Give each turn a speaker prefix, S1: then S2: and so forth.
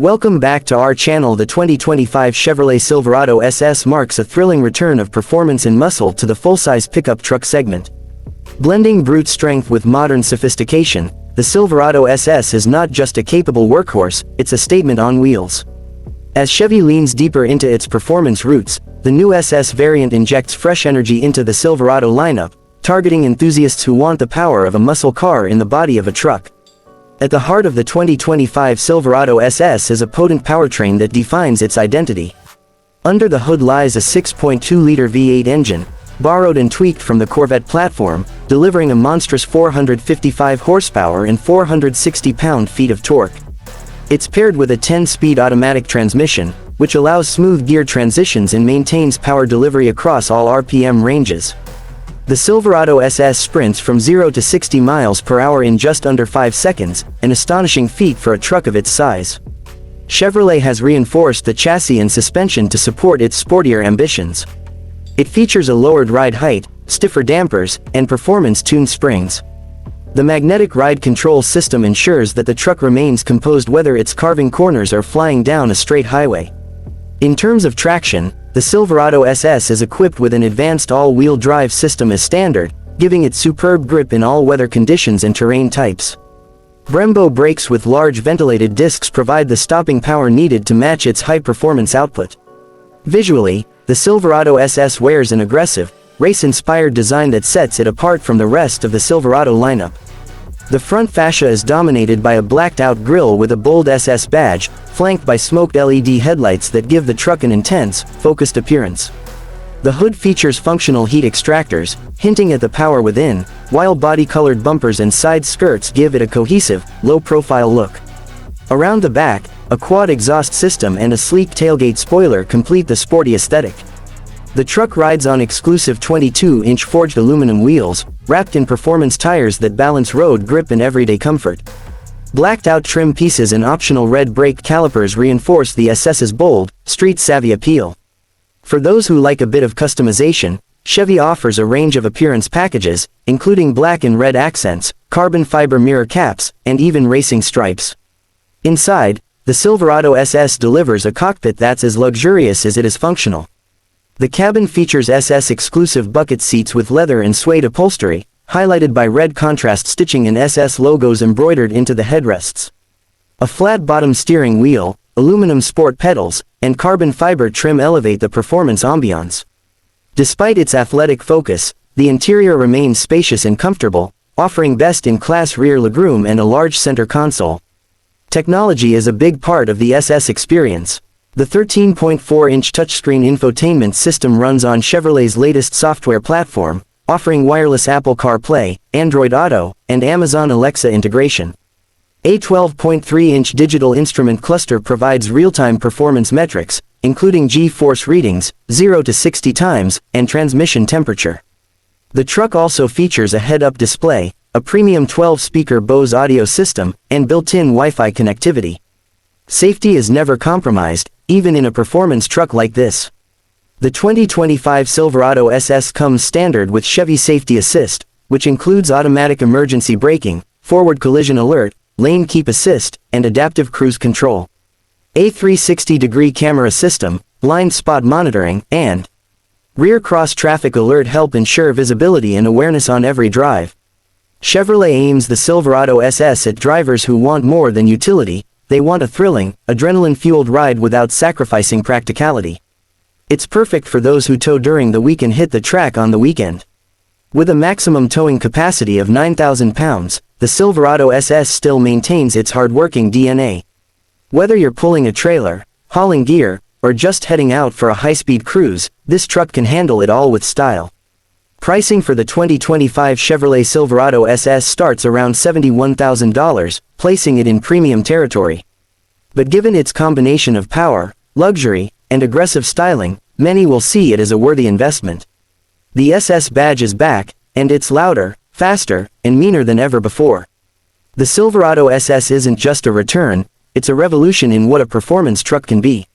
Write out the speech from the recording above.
S1: Welcome back to our channel. The 2025 Chevrolet Silverado SS marks a thrilling return of performance and muscle to the full-size pickup truck segment. Blending brute strength with modern sophistication, the Silverado SS is not just a capable workhorse, it's a statement on wheels. As Chevy leans deeper into its performance roots, the new SS variant injects fresh energy into the Silverado lineup, targeting enthusiasts who want the power of a muscle car in the body of a truck. At the heart of the 2025 Silverado SS is a potent powertrain that defines its identity. Under the hood lies a 6.2-liter V8 engine, borrowed and tweaked from the Corvette platform, delivering a monstrous 455 horsepower and 460 pound-feet of torque. It's paired with a 10-speed automatic transmission, which allows smooth gear transitions and maintains power delivery across all RPM ranges. The Silverado SS sprints from 0 to 60 miles per hour in just under 5 seconds, an astonishing feat for a truck of its size. Chevrolet has reinforced the chassis and suspension to support its sportier ambitions. It features a lowered ride height, stiffer dampers, and performance-tuned springs. The magnetic ride control system ensures that the truck remains composed whether it's carving corners or flying down a straight highway. In terms of traction, the Silverado SS is equipped with an advanced all-wheel drive system as standard, giving it superb grip in all weather conditions and terrain types. Brembo brakes with large ventilated discs provide the stopping power needed to match its high-performance output. Visually, the Silverado SS wears an aggressive, race-inspired design that sets it apart from the rest of the Silverado lineup. The front fascia is dominated by a blacked-out grille with a bold SS badge, flanked by smoked LED headlights that give the truck an intense, focused appearance. The hood features functional heat extractors, hinting at the power within, while body-colored bumpers and side skirts give it a cohesive, low-profile look. Around the back, a quad exhaust system and a sleek tailgate spoiler complete the sporty aesthetic. The truck rides on exclusive 22-inch forged aluminum wheels, wrapped in performance tires that balance road grip and everyday comfort. Blacked-out trim pieces and optional red brake calipers reinforce the SS's bold, street-savvy appeal. For those who like a bit of customization, Chevy offers a range of appearance packages, including black and red accents, carbon fiber mirror caps, and even racing stripes. Inside, the Silverado SS delivers a cockpit that's as luxurious as it is functional. The cabin features SS-exclusive bucket seats with leather and suede upholstery, highlighted by red contrast stitching and SS logos embroidered into the headrests. A flat-bottom steering wheel, aluminum sport pedals, and carbon fiber trim elevate the performance ambiance. Despite its athletic focus, the interior remains spacious and comfortable, offering best-in-class rear legroom and a large center console. Technology is a big part of the SS experience. The 13.4-inch touchscreen infotainment system runs on Chevrolet's latest software platform, offering wireless Apple CarPlay, Android Auto, and Amazon Alexa integration. A 12.3-inch digital instrument cluster provides real-time performance metrics, including G-force readings, 0 to 60 times, and transmission temperature. The truck also features a head-up display, a premium 12-speaker Bose audio system, and built-in Wi-Fi connectivity. Safety is never compromised, even in a performance truck like this. The 2025 Silverado SS comes standard with Chevy Safety Assist, which includes automatic emergency braking, forward collision alert, lane keep assist, and adaptive cruise control. A 360-degree camera system, blind spot monitoring, and rear cross-traffic alert help ensure visibility and awareness on every drive. Chevrolet aims the Silverado SS at drivers who want more than utility. They want a thrilling, adrenaline-fueled ride without sacrificing practicality. It's perfect for those who tow during the week and hit the track on the weekend. With a maximum towing capacity of 9,000 pounds, the Silverado SS still maintains its hard-working DNA. Whether you're pulling a trailer, hauling gear, or just heading out for a high-speed cruise, this truck can handle it all with style. Pricing for the 2025 Chevrolet Silverado SS starts around $71,000, placing it in premium territory. But given its combination of power, luxury, and aggressive styling, many will see it as a worthy investment. The SS badge is back, and it's louder, faster, and meaner than ever before. The Silverado SS isn't just a return, it's a revolution in what a performance truck can be.